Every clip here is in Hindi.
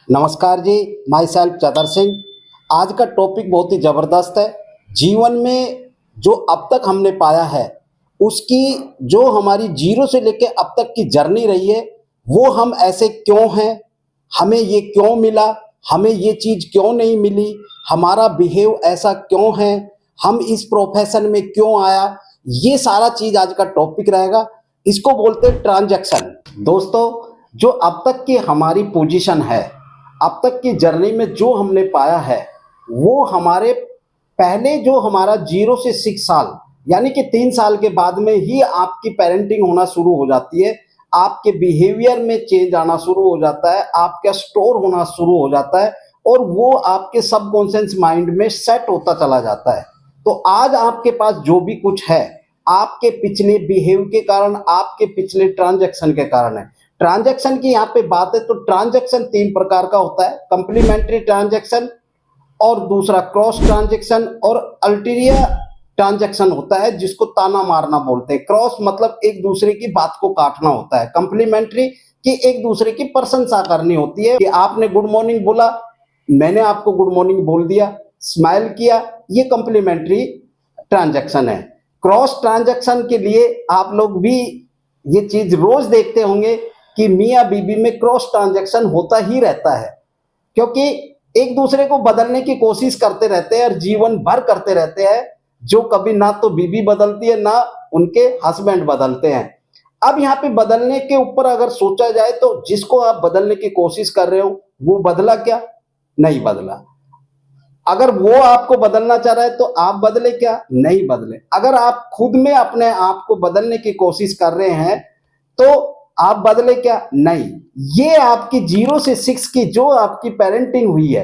नमस्कार जी, माई सेल्फ चतर सिंह। आज का टॉपिक बहुत ही ज़बरदस्त है। जीवन में जो अब तक हमने पाया है, उसकी जो हमारी जीरो से लेके अब तक की जर्नी रही है, वो हम ऐसे क्यों हैं, हमें ये क्यों मिला, हमें ये चीज़ क्यों नहीं मिली, हमारा बिहेव ऐसा क्यों है, हम इस प्रोफेशन में क्यों आया, ये सारा चीज़ आज का टॉपिक रहेगा। इसको बोलते हैं ट्रांजैक्शन। दोस्तों, जो अब तक की हमारी पोजीशन है, अब तक की जर्नी में जो हमने पाया है, वो हमारे पहले जो हमारा 0 से 6 साल यानी कि 3 साल के बाद में ही आपकी पेरेंटिंग होना शुरू हो जाती है। आपके बिहेवियर में चेंज आना शुरू हो जाता है, आपका स्टोर होना शुरू हो जाता है और वो आपके सबकॉन्शियस माइंड में सेट होता चला जाता है। तो आज आपके पास जो भी कुछ है, आपके पिछले बिहेव के कारण, आपके पिछले ट्रांजैक्शन के कारण है। ट्रांजैक्शन की यहाँ पे बात है तो ट्रांजैक्शन 3 प्रकार का होता है, कंप्लीमेंट्री ट्रांजैक्शन और दूसरा क्रॉस ट्रांजैक्शन और अल्टीरियर ट्रांजैक्शन होता है, जिसको ताना मारना बोलते हैं। क्रॉस मतलब एक दूसरे की बात को काटना होता है, कंप्लीमेंट्री की एक दूसरे की प्रशंसा करनी होती है कि आपने गुड मॉर्निंग बोला, मैंने आपको गुड मॉर्निंग बोल दिया, स्माइल किया, ये कंप्लीमेंट्री ट्रांजैक्शन है। क्रॉस ट्रांजैक्शन के लिए आप लोग भी ये चीज रोज देखते होंगे कि मियाँ बीबी में क्रॉस ट्रांजैक्शन होता ही रहता है, क्योंकि एक दूसरे को बदलने की कोशिश करते रहते हैं और जीवन भर करते रहते हैं, जो कभी ना तो बीबी बदलती है ना उनके हस्बैंड बदलते हैं। अब यहाँ पे बदलने के ऊपर अगर सोचा जाए तो जिसको आप बदलने की कोशिश कर रहे हो वो बदला क्या? नहीं बदला। अगर वो आपको बदलना चाह रहा है तो आप बदले क्या? नहीं बदले। अगर आप खुद में अपने आप को बदलने की कोशिश कर रहे हैं तो आप बदले क्या? नहीं। ये आपकी 0 से 6 की जो आपकी पेरेंटिंग हुई है,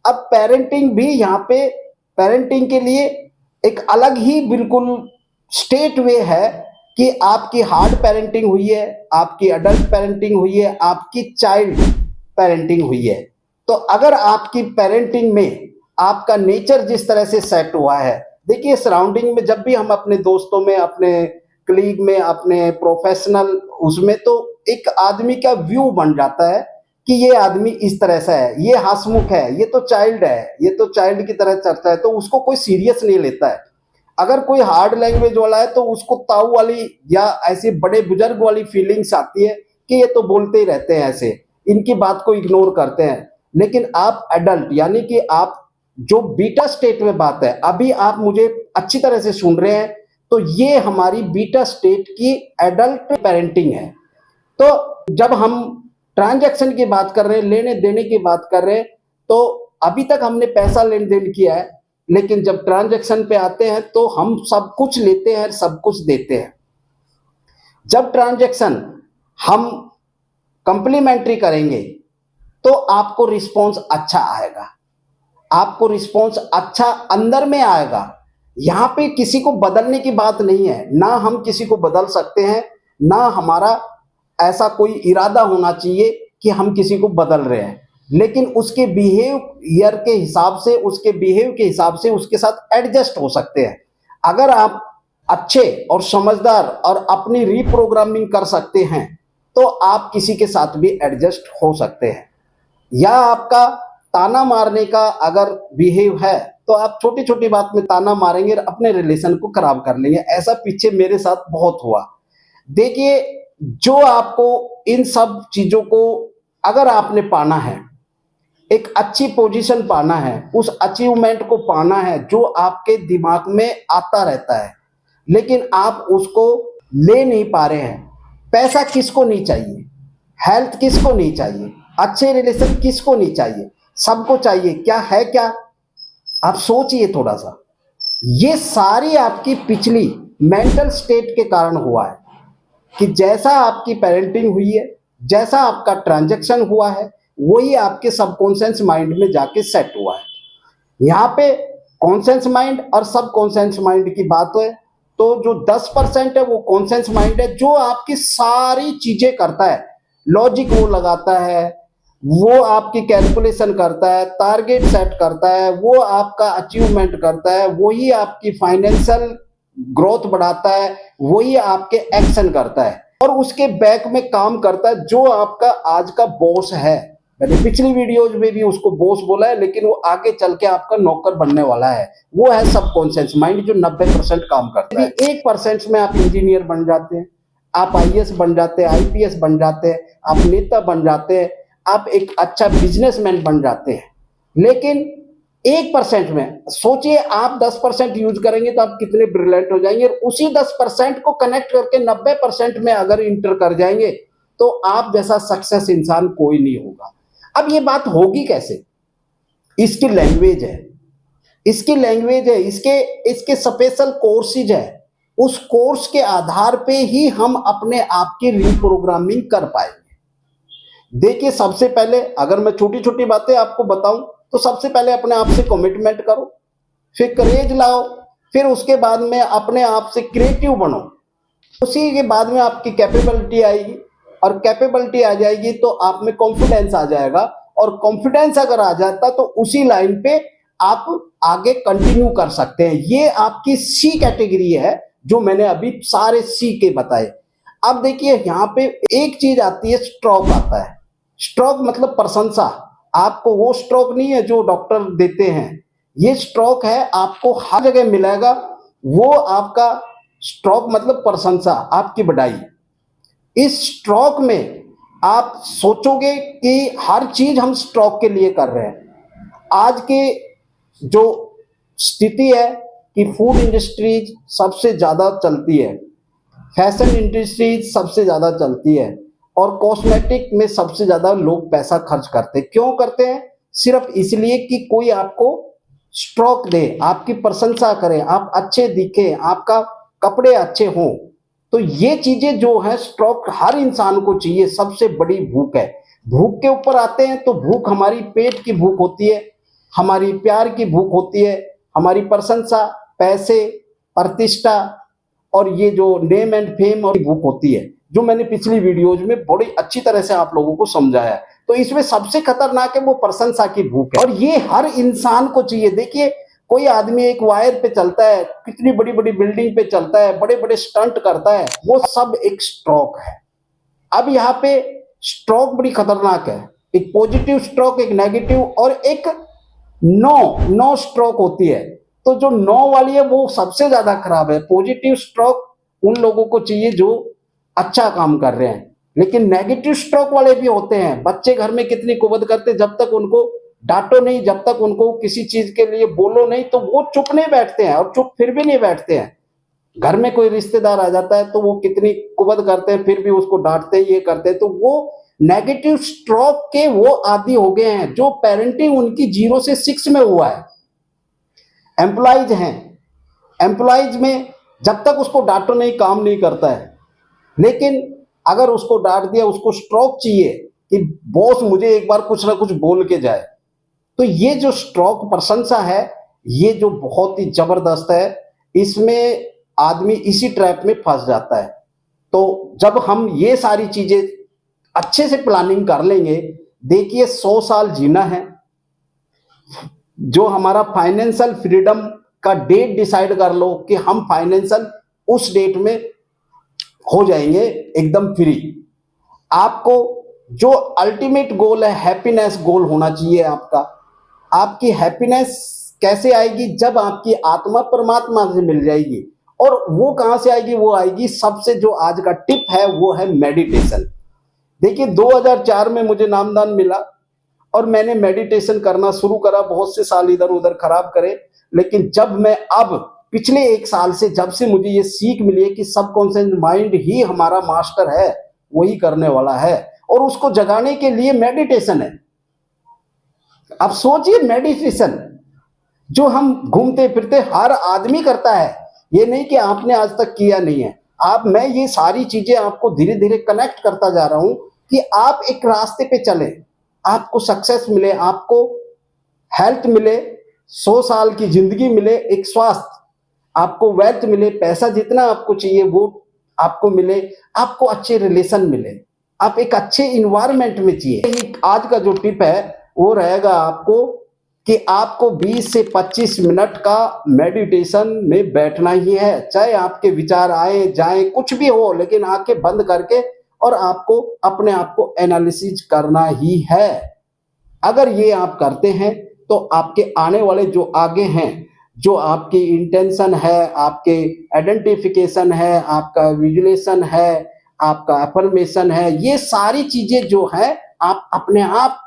अब पेरेंटिंग भी यहाँ पे पेरेंटिंग के लिए एक अलग ही बिल्कुल स्टेट वे है कि आपकी हार्ड पेरेंटिंग हुई है, आपकी अडल्ट पेरेंटिंग हुई है, आपकी चाइल्ड पेरेंटिंग हुई है। तो अगर आपकी पेरेंटिंग में आपका नेचर जिस तरह से सेट हुआ है, देखिए सराउंडिंग में जब भी हम अपने दोस्तों में, अपने कलीग में, अपने प्रोफेशनल उसमें, तो एक आदमी का व्यू बन जाता है कि ये आदमी इस तरह से है, ये हंसमुख है, ये तो चाइल्ड है, ये तो चाइल्ड की तरह चलता है, तो उसको कोई सीरियस नहीं लेता है। अगर कोई हार्ड लैंग्वेज वाला है तो उसको ताऊ वाली या ऐसी बड़े बुजुर्ग वाली फीलिंग्स आती है कि ये तो बोलते ही रहते हैं ऐसे, इनकी बात को इग्नोर करते हैं। लेकिन आप एडल्ट यानी कि आप जो बीटा स्टेट में बात है, अभी आप मुझे अच्छी तरह से सुन रहे हैं, तो ये हमारी बीटा स्टेट की एडल्ट पेरेंटिंग है। तो जब हम ट्रांजैक्शन की बात कर रहे हैं, लेने देने की बात कर रहे हैं, तो अभी तक हमने पैसा लेन देन किया है, लेकिन जब ट्रांजैक्शन पे आते हैं तो हम सब कुछ लेते हैं, सब कुछ देते हैं। जब ट्रांजैक्शन हम कंप्लीमेंट्री करेंगे तो आपको रिस्पॉन्स अच्छा आएगा, आपको रिस्पॉन्स अच्छा अंदर में आएगा। यहाँ पे किसी को बदलने की बात नहीं है, ना हम किसी को बदल सकते हैं, ना हमारा ऐसा कोई इरादा होना चाहिए कि हम किसी को बदल रहे हैं, लेकिन उसके बिहेवियर के हिसाब से, उसके बिहेव के हिसाब से उसके साथ एडजस्ट हो सकते हैं। अगर आप अच्छे और समझदार और अपनी रीप्रोग्रामिंग कर सकते हैं तो आप किसी के साथ भी एडजस्ट हो सकते हैं। या आपका ताना मारने का अगर बिहेव है तो आप छोटी छोटी बात में ताना मारेंगे और अपने रिलेशन को खराब कर लेंगे। ऐसा पीछे मेरे साथ बहुत हुआ। देखिए, जो आपको इन सब चीजों को अगर आपने पाना है, एक अच्छी पोजीशन पाना है, उस अचीवमेंट को पाना है जो आपके दिमाग में आता रहता है, लेकिन आप उसको ले नहीं पा रहे हैं। पैसा किसको नहीं चाहिए, हेल्थ किसको नहीं चाहिए, अच्छे रिलेशन किसको नहीं चाहिए, सबको चाहिए। क्या है क्या? आप सोचिए थोड़ा सा। ये सारी आपकी पिछली मेंटल स्टेट के कारण हुआ है कि जैसा आपकी पेरेंटिंग हुई है, जैसा आपका ट्रांजैक्शन हुआ है, वही आपके सबकॉन्शियस माइंड में जाके सेट हुआ है। यहाँ पे कॉन्शियस माइंड और सबकॉन्शियस माइंड की बात है तो जो 10% है वो कॉन्शियस माइंड है, जो आपकी सारी चीजें करता है, लॉजिक वो लगाता है, वो आपकी कैलकुलेशन करता है, टारगेट सेट करता है, वो आपका अचीवमेंट करता है, वही आपकी फाइनेंशियल ग्रोथ बढ़ाता है, वही आपके एक्शन करता है और उसके बैक में काम करता है जो आपका आज का बॉस है। मैंने पिछली वीडियोज में भी उसको बॉस बोला है, लेकिन वो आगे चल के आपका नौकर बनने वाला है। वो है सबकॉन्शियस माइंड जो 90% काम करता है। 1% में आप इंजीनियर बन जाते हैं, आप आईएएस बन जाते हैं, आईपीएस बन जाते हैं, आप नेता बन जाते हैं, आप एक अच्छा बिजनेसमैन बन जाते हैं। लेकिन 1% में सोचिए, आप 10% यूज करेंगे तो आप कितने ब्रिलियंट हो जाएंगे। उसी 10% को कनेक्ट करके 90% में अगर इंटर कर जाएंगे तो आप जैसा सक्सेस इंसान कोई नहीं होगा। अब ये बात होगी कैसे? इसकी लैंग्वेज है, इसके स्पेशल कोर्सेज है। उस कोर्स के आधार पे ही हम अपने आप की रिप्रोग्रामिंग कर पाएंगे। देखिए, सबसे पहले अगर मैं छोटी छोटी बातें आपको बताऊं तो सबसे पहले अपने आप से कमिटमेंट करो, फिर करेज लाओ, फिर उसके बाद में अपने आप से क्रिएटिव बनो। उसी के बाद में आपकी कैपेबिलिटी आएगी, और कैपेबिलिटी आ जाएगी तो आप में कॉन्फिडेंस आ जाएगा, और कॉन्फिडेंस अगर आ जाता तो उसी लाइन पे आप आगे कंटिन्यू कर सकते हैं। ये आपकी सी कैटेगरी है जो मैंने अभी सारे सी के बताए। अब देखिए, यहाँ पे एक चीज आती है, स्ट्रोक आता है। स्ट्रोक मतलब प्रशंसा। आपको वो स्ट्रोक नहीं है जो डॉक्टर देते हैं, ये स्ट्रोक है आपको हर जगह मिलेगा। वो आपका स्ट्रोक मतलब प्रशंसा, आपकी बढ़ाई। इस स्ट्रोक में आप सोचोगे कि हर चीज हम स्ट्रोक के लिए कर रहे हैं। आज की जो स्थिति है कि फूड इंडस्ट्रीज सबसे ज्यादा चलती है, फैशन इंडस्ट्रीज सबसे ज्यादा चलती है, और कॉस्मेटिक में सबसे ज्यादा लोग पैसा खर्च करते हैं। क्यों करते हैं? सिर्फ इसलिए कि कोई आपको स्ट्रोक दे, आपकी प्रशंसा करे, आप अच्छे दिखे, आपका कपड़े अच्छे हों। तो ये चीजें जो है, स्ट्रोक हर इंसान को चाहिए। सबसे बड़ी भूख है। भूख के ऊपर आते हैं तो भूख हमारी पेट की भूख होती है, हमारी प्यार की भूख होती है, हमारी प्रशंसा, पैसे, प्रतिष्ठा, और ये जो नेम एंड फेम और भूख होती है, जो मैंने पिछली वीडियोज में बड़ी अच्छी तरह से आप लोगों को समझाया है। तो इसमें सबसे खतरनाक है वो प्रशंसा की भूख है, और ये हर इंसान को चाहिए। देखिए, कोई आदमी एक वायर पे चलता है, कितनी बड़ी बड़ी बिल्डिंग पे चलता है, बड़े बड़े स्टंट करता है, वो सब एक स्ट्रोक है। अब यहाँ पे स्ट्रोक बड़ी खतरनाक है। एक पॉजिटिव स्ट्रोक, एक नेगेटिव, और एक नो स्ट्रोक होती है। तो जो नो वाली है वो सबसे ज्यादा खराब है। पॉजिटिव स्ट्रोक उन लोगों को चाहिए जो अच्छा काम कर रहे हैं। लेकिन नेगेटिव स्ट्रोक वाले भी होते हैं। बच्चे घर में कितनी कुबद करते, जब तक उनको डांटो नहीं, जब तक उनको किसी चीज के लिए बोलो नहीं, तो वो चुप नहीं बैठते हैं, और चुप फिर भी नहीं बैठते हैं। घर में कोई रिश्तेदार आ जाता है तो वो कितनी कुबद करते हैं, फिर भी उसको डांटते हैं, ये करते हैं। तो वो नेगेटिव स्ट्रोक के वो आदी हो गए हैं, जो पेरेंटिंग उनकी 0 से 6 में हुआ है। एम्प्लॉइज हैं, एम्प्लॉइज में जब तक उसको डांटो नहीं, काम नहीं करता है। लेकिन अगर उसको डांट दिया, उसको स्ट्रोक चाहिए कि बॉस मुझे एक बार कुछ ना कुछ बोल के जाए। तो ये जो स्ट्रोक प्रशंसा है, ये जो बहुत ही जबरदस्त है, इसमें आदमी इसी ट्रैप में फंस जाता है। तो जब हम ये सारी चीजें अच्छे से प्लानिंग कर लेंगे, देखिए 100 साल जीना है। जो हमारा फाइनेंशियल फ्रीडम का डेट डिसाइड कर लो कि हम फाइनेंशियल उस डेट में हो जाएंगे एकदम फ्री। आपको जो अल्टीमेट गोल है, हैप्पीनेस गोल होना चाहिए आपका। आपकी हैप्पीनेस कैसे आएगी? जब आपकी आत्मा परमात्मा से मिल जाएगी। और वो कहां से आएगी? वो आएगी सबसे, जो आज का टिप है वो है मेडिटेशन। देखिए, 2004 में मुझे नामदान मिला और मैंने मेडिटेशन करना शुरू करा। बहुत से साल इधर उधर खराब करे, लेकिन जब मैं अब पिछले 1 साल से, जब से मुझे ये सीख मिली है कि सबकॉन्शियस माइंड ही हमारा मास्टर है, वही करने वाला है, और उसको जगाने के लिए मेडिटेशन है। अब सोचिए, मेडिटेशन जो हम घूमते फिरते हर आदमी करता है, ये नहीं कि आपने आज तक किया नहीं है। मैं ये सारी चीजें आपको धीरे धीरे कनेक्ट करता जा रहा हूं कि आप एक रास्ते पे चले, आपको सक्सेस मिले, आपको हेल्थ मिले, 100 साल की जिंदगी मिले, एक स्वास्थ्य, आपको वेल्थ मिले, पैसा जितना आपको चाहिए वो आपको मिले, आपको अच्छे रिलेशन मिले, आप एक अच्छे इन्वायरमेंट में चाहिए। आज का जो टिप है वो रहेगा आपको कि आपको 20 से 25 मिनट का मेडिटेशन में बैठना ही है। चाहे आपके विचार आए जाए, कुछ भी हो, लेकिन आंखें बंद करके और आपको अपने आप को एनालिसिस करना ही है। अगर ये आप करते हैं तो आपके आने वाले जो आगे हैं, जो आपकी इंटेंशन है, आपके आइडेंटिफिकेशन है, आपका विजुलेशन है, आपका अफर्मेशन है, ये सारी चीजें जो है आप अपने आप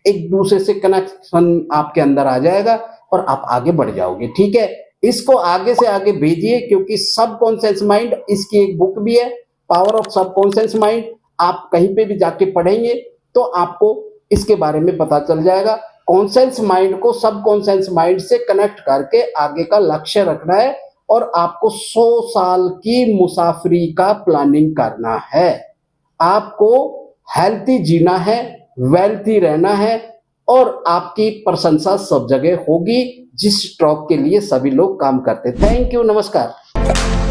एक दूसरे से कनेक्शन आपके अंदर आ जाएगा और आप आगे बढ़ जाओगे। ठीक है, इसको आगे से आगे भेजिए, क्योंकि सबकॉन्शियस माइंड, इसकी एक बुक भी है, पावर ऑफ सबकॉन्शियस माइंड। आप कहीं पे भी जाके पढ़ेंगे तो आपको इसके बारे में पता चल जाएगा। कॉन्शियस माइंड को सबकॉन्शियस माइंड से कनेक्ट करके आगे का लक्ष्य रखना है और आपको 100 साल की मुसाफरी का प्लानिंग करना है। आपको हेल्थी जीना है, वेल्थी रहना है और आपकी प्रशंसा सब जगह होगी, जिस स्टॉक के लिए सभी लोग काम करते। थैंक यू, नमस्कार।